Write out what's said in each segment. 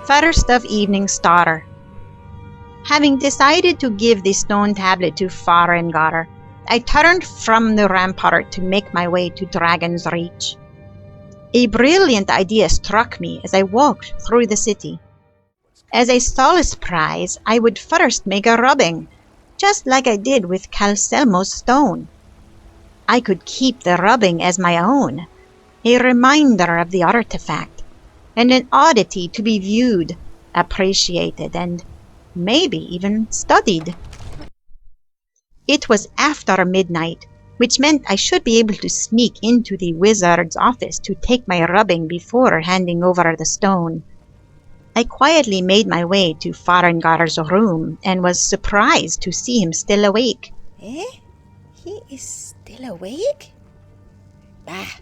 First of Evening Star. Having decided to give the stone tablet to Farengar, I turned from the rampart to make my way to Dragonsreach. A brilliant idea struck me as I walked through the city. As a solace prize, I would first make a rubbing, just like I did with Calcelmo's stone. I could keep the rubbing as my own, a reminder of the artifact, and an oddity to be viewed, appreciated, and maybe even studied. It was after midnight, which meant I should be able to sneak into the wizard's office to take my rubbing before handing over the stone. I quietly made my way to Farengar's room and was surprised to see him still awake. Eh? He is still awake? Bah!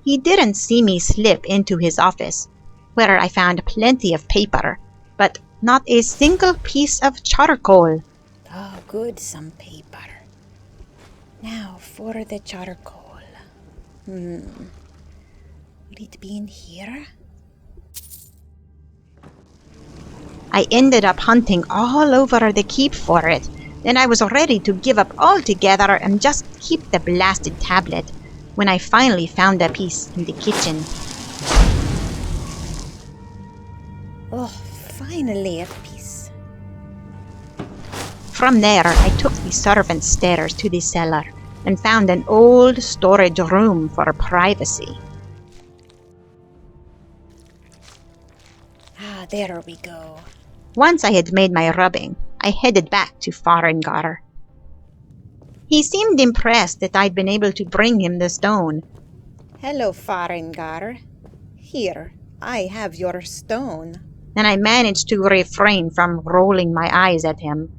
He didn't see me slip into his office, where I found plenty of paper, but not a single piece of charcoal. Oh, good, some paper. Now for the charcoal. Will it be in here? I ended up hunting all over the keep for it, and I was ready to give up altogether and just keep the blasted tablet, when I finally found a piece in the kitchen. Oh, finally a piece. From there, I took the servants' stairs to the cellar and found an old storage room for privacy. Ah, there we go. Once I had made my rubbing, I headed back to Farengar. He seemed impressed that I'd been able to bring him the stone. Hello, Farengar. Here, I have your stone. And I managed to refrain from rolling my eyes at him.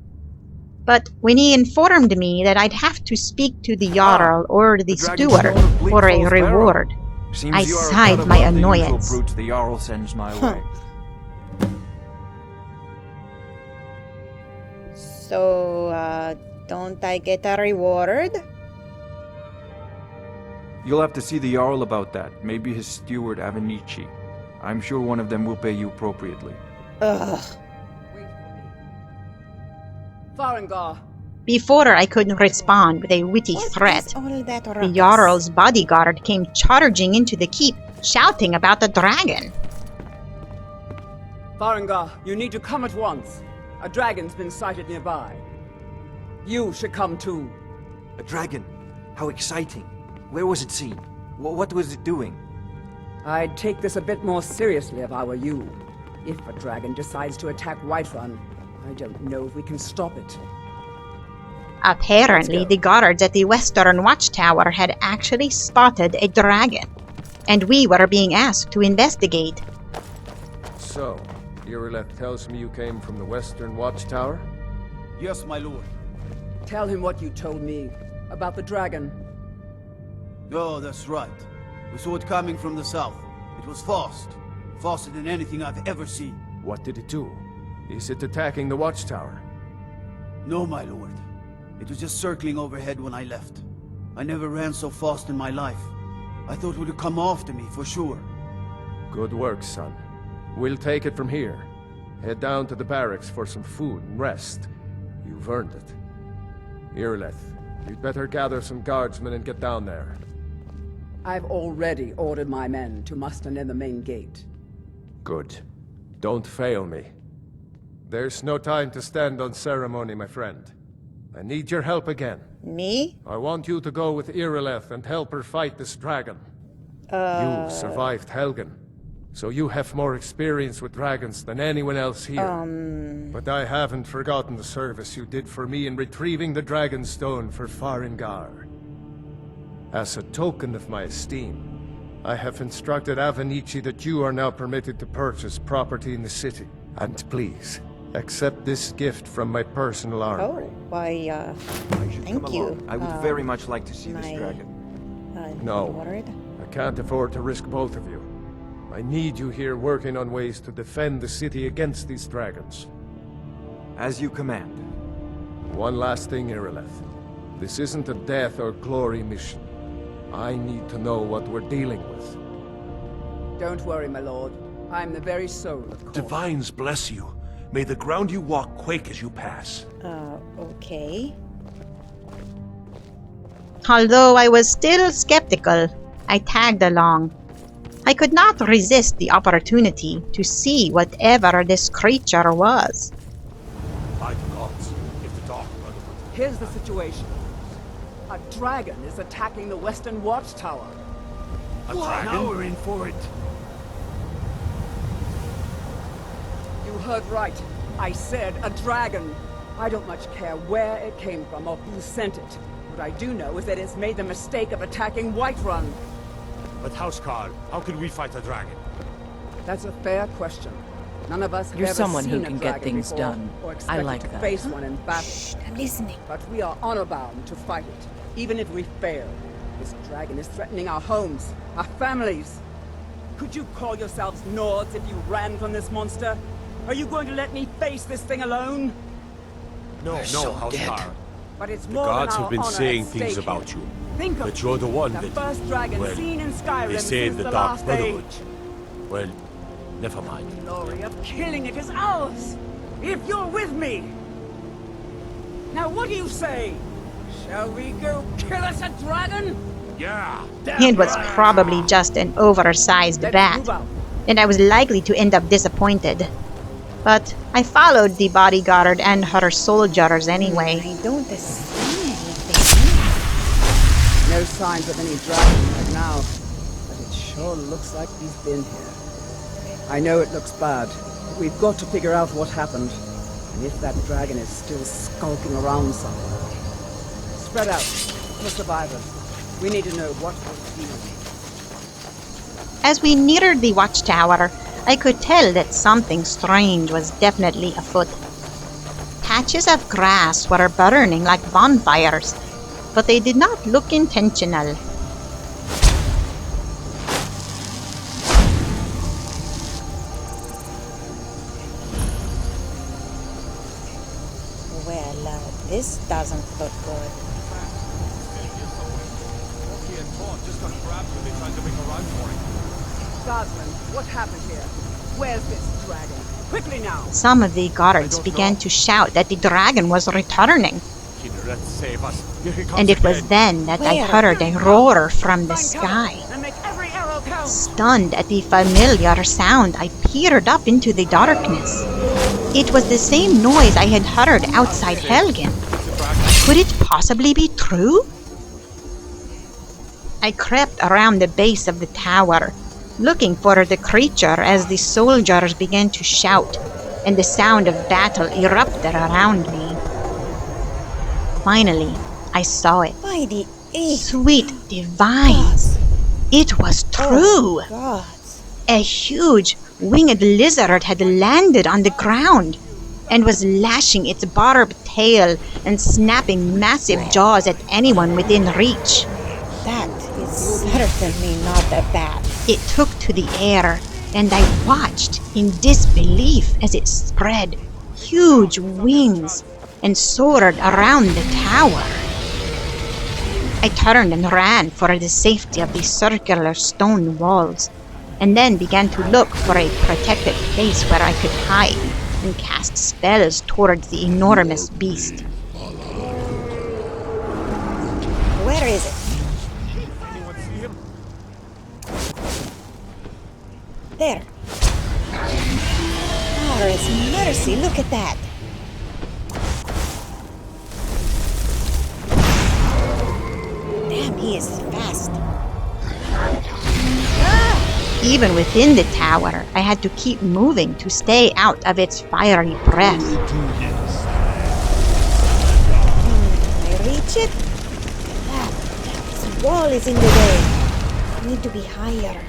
But when he informed me that I'd have to speak to the Jarl or the steward for a reward, I sighed my annoyance. The Jarl sends my way. So, don't I get a reward? You'll have to see the Jarl about that. Maybe his steward, Avenici. I'm sure one of them will pay you appropriately. Ugh. Farengar. Before I could respond with a witty threat, the Jarl's bodyguard came charging into the keep, shouting about the dragon. Farengar, you need to come at once. A dragon's been sighted nearby. You should come too. A dragon? How exciting. Where was it seen? What was it doing? I'd take this a bit more seriously if I were you. If a dragon decides to attack Whiterun, I don't know if we can stop it. Apparently, the guards at the Western Watchtower had actually spotted a dragon, and we were being asked to investigate. So, Yvelda tells me you came from the Western Watchtower? Yes, my lord. Tell him what you told me about the dragon. Oh, that's right. We saw it coming from the south. It was fast. Faster than anything I've ever seen. What did it do? Is it attacking the Watchtower? No, my lord. It was just circling overhead when I left. I never ran so fast in my life. I thought it would come after me, for sure. Good work, son. We'll take it from here. Head down to the barracks for some food and rest. You've earned it. Yvelda, you'd better gather some guardsmen and get down there. I've already ordered my men to muster near the main gate. Good. Don't fail me. There's no time to stand on ceremony, my friend. I need your help again. Me? I want you to go with Yvelda and help her fight this dragon. You survived Helgen, so you have more experience with dragons than anyone else here. But I haven't forgotten the service you did for me in retrieving the Dragonstone for Farengar. As a token of my esteem, I have instructed Avenici that you are now permitted to purchase property in the city. And please, accept this gift from my personal armory. Oh, why, thank you. I would very much like to see this dragon. No. Word? I can't afford to risk both of you. I need you here working on ways to defend the city against these dragons. As you command. One last thing, Yvelda. This isn't a death or glory mission. I need to know what we're dealing with. Don't worry, my lord. I'm the very soul of caution. Divines bless you. May the ground you walk quake as you pass. Okay. Although I was still skeptical, I tagged along. I could not resist the opportunity to see whatever this creature was. By the gods, if the Dark Brotherhood... Here's the situation. A dragon is attacking the Western Watchtower. A dragon? Now we're in for it. You heard right. I said a dragon. I don't much care where it came from or who sent it. What I do know is that it's made the mistake of attacking Whiterun. But Housecarl, how can we fight a dragon? That's a fair question. None of us have You're ever someone seen who a can get dragon things before, done. or I expected like to that. face one in battle. Shh, I'm listening. But we are honor-bound to fight it, even if we fail. This dragon is threatening our homes, our families. Could you call yourselves Nords if you ran from this monster? Are you going to let me face this thing alone? No, Housecarl. But it's The more gods than have been our honor saying at things stake about here. you. Think of That you're the one the that... first dragon well, seen in Skyrim they say since the the Dark last Brotherhood. age. Well, never mind. The glory of killing it is ours, if you're with me. Now what do you say? Shall we go kill us a dragon? Yeah! It was probably just an oversized Let's bat, move out. and I was likely to end up disappointed. But I followed the bodyguard and her soldiers anyway. I don't see anything. No signs of any dragon right now, but it sure looks like he's been here. I know it looks bad, but we've got to figure out what happened, and if that dragon is still skulking around somewhere. Spread out, for survivors. We need to know what we're doing. As we neared the watchtower, I could tell that something strange was definitely afoot. Patches of grass were burning like bonfires, but they did not look intentional. Well, this doesn't look good. Guardsman, what happened here? Where's this dragon? Quickly now! Some of the guards began to shout that the dragon was returning, Let's save us. Here he comes and it was again. then that I Where? heard a roar from the Find cover sky. and make every arrow count! Stunned at the familiar sound, I peered up into the darkness. It was the same noise I had heard outside Helgen. Could it possibly be true? I crept around the base of the tower, looking for the creature as the soldiers began to shout, and the sound of battle erupted around me. Finally, I saw it. By the eight Sweet divines! It was true! gods. A huge winged lizard had landed on the ground and was lashing its barbed tail and snapping massive jaws at anyone within reach. That is certainly not a bat. It took to the air, and I watched in disbelief as it spread huge wings and soared around the tower. I turned and ran for the safety of the circular stone walls, and then began to look for a protected place where I could hide and cast spells towards the enormous beast. Where is it? There. Mother's mercy, look at that. Damn, he is fast. Even within the tower, I had to keep moving to stay out of its fiery breath. Can I reach it? This wall is in the way. I need to be higher.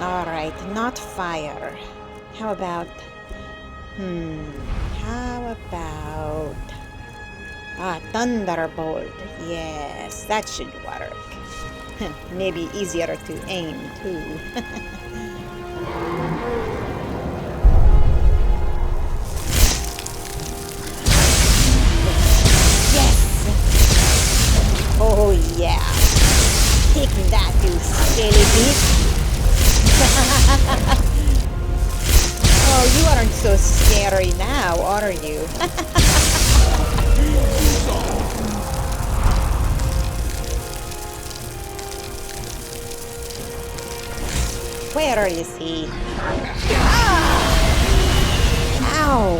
Alright, not fire. How about... thunderbolt. Yes, that should work. Maybe easier to aim, too. Yes! Oh, yeah. Take that, you silly beast. Oh, you aren't so scary now, are you? Where is he? Ah! Ow!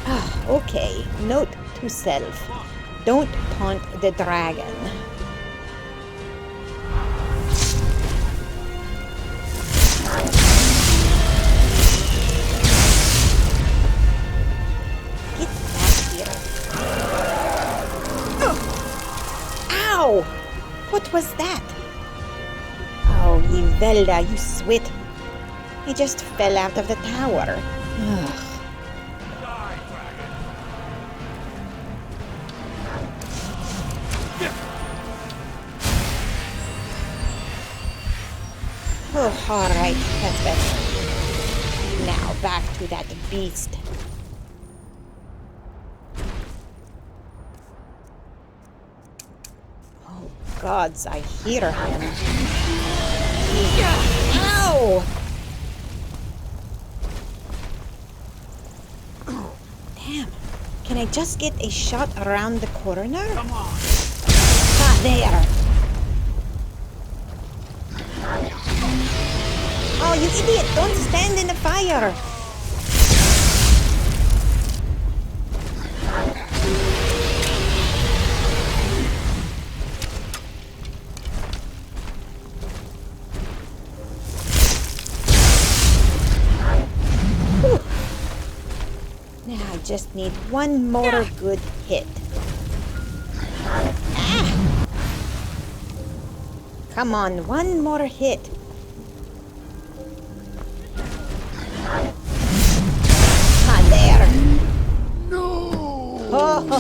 Ah, okay, note to self. Don't taunt the dragon. Get back here. Ow! What was that? Oh, Yvelda, you swit. I just fell out of the tower. Ugh. Oh, alright, that's better. Now back to that beast. Oh, gods, I hear him. Ow! Oh, damn. Can I just get a shot around the corner? Come on! Ah, there. Oh, you idiot! Don't stand in the fire! Whew. Now I just need one more good hit. Ah! Come on, one more hit.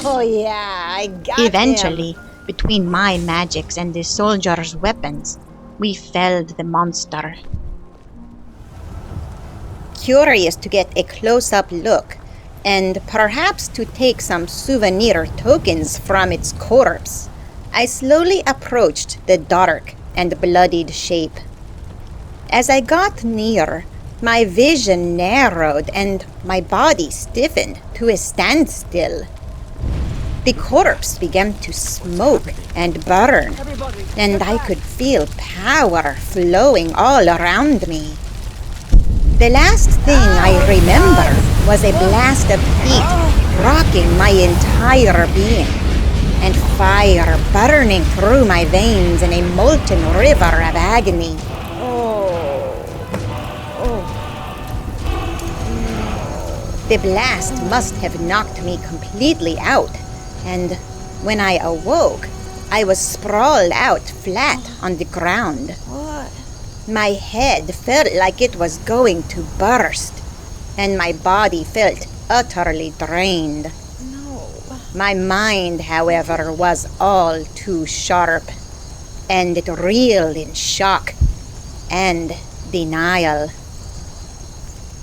Oh, yeah, I got Eventually, him. between my magics and the soldier's weapons, we felled the monster. Curious to get a close-up look, and perhaps to take some souvenir tokens from its corpse, I slowly approached the dark and bloodied shape. As I got near, my vision narrowed and my body stiffened to a standstill. The corpse began to smoke and burn, and I could feel power flowing all around me. The last thing I remember was a blast of heat rocking my entire being, and fire burning through my veins in a molten river of agony. The blast must have knocked me completely out, and when I awoke, I was sprawled out flat on the ground. What? My head felt like it was going to burst, and my body felt utterly drained. No. My mind, however, was all too sharp, and it reeled in shock and denial.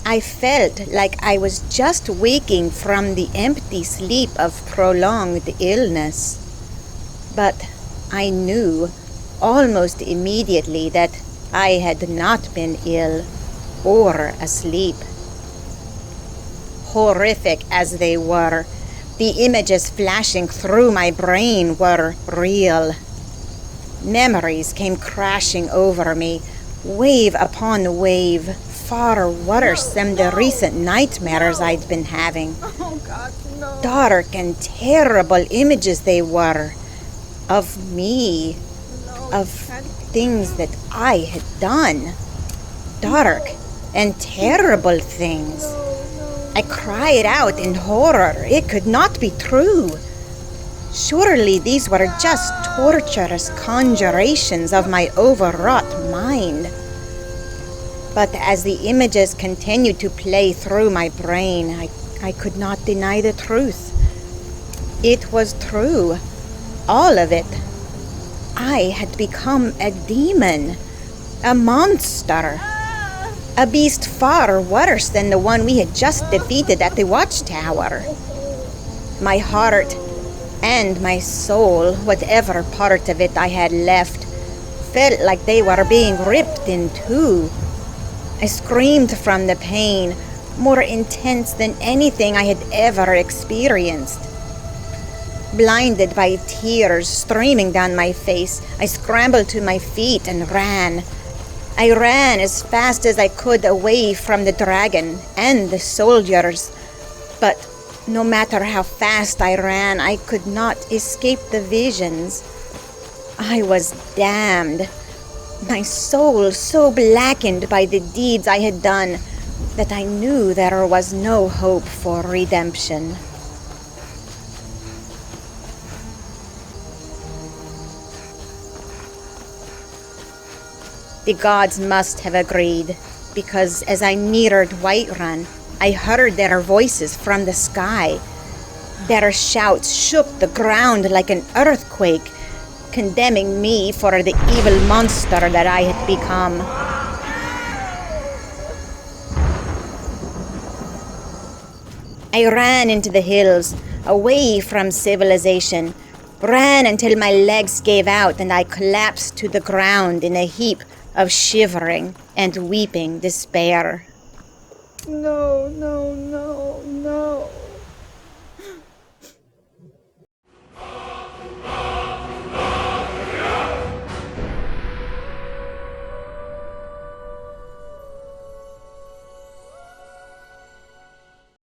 I felt like I was just waking from the empty sleep of prolonged illness. But I knew almost immediately that I had not been ill or asleep. Horrific as they were, the images flashing through my brain were real. Memories came crashing over me, wave upon wave, far worse than the recent nightmares I'd been having. Oh, God, no. Dark and terrible images they were, of me, of things that I had done. Dark and terrible things. I cried out in horror. It could not be true. Surely these were just torturous conjurations of my overwrought mind. But as the images continued to play through my brain, I could not deny the truth. It was true. All of it. I had become a demon, a monster, a beast far worse than the one we had just defeated at the watchtower. My heart and my soul, whatever part of it I had left, felt like they were being ripped in two. I screamed from the pain, more intense than anything I had ever experienced. Blinded by tears streaming down my face, I scrambled to my feet and ran. I ran as fast as I could away from the dragon and the soldiers, but no matter how fast I ran, I could not escape the visions. I was damned. My soul so blackened by the deeds I had done that I knew there was no hope for redemption. The gods must have agreed, because as I neared Whiterun, I heard their voices from the sky. Their shouts shook the ground like an earthquake, condemning me for the evil monster that I had become. I ran into the hills, away from civilization, ran until my legs gave out and I collapsed to the ground in a heap of shivering and weeping despair. No, no, no,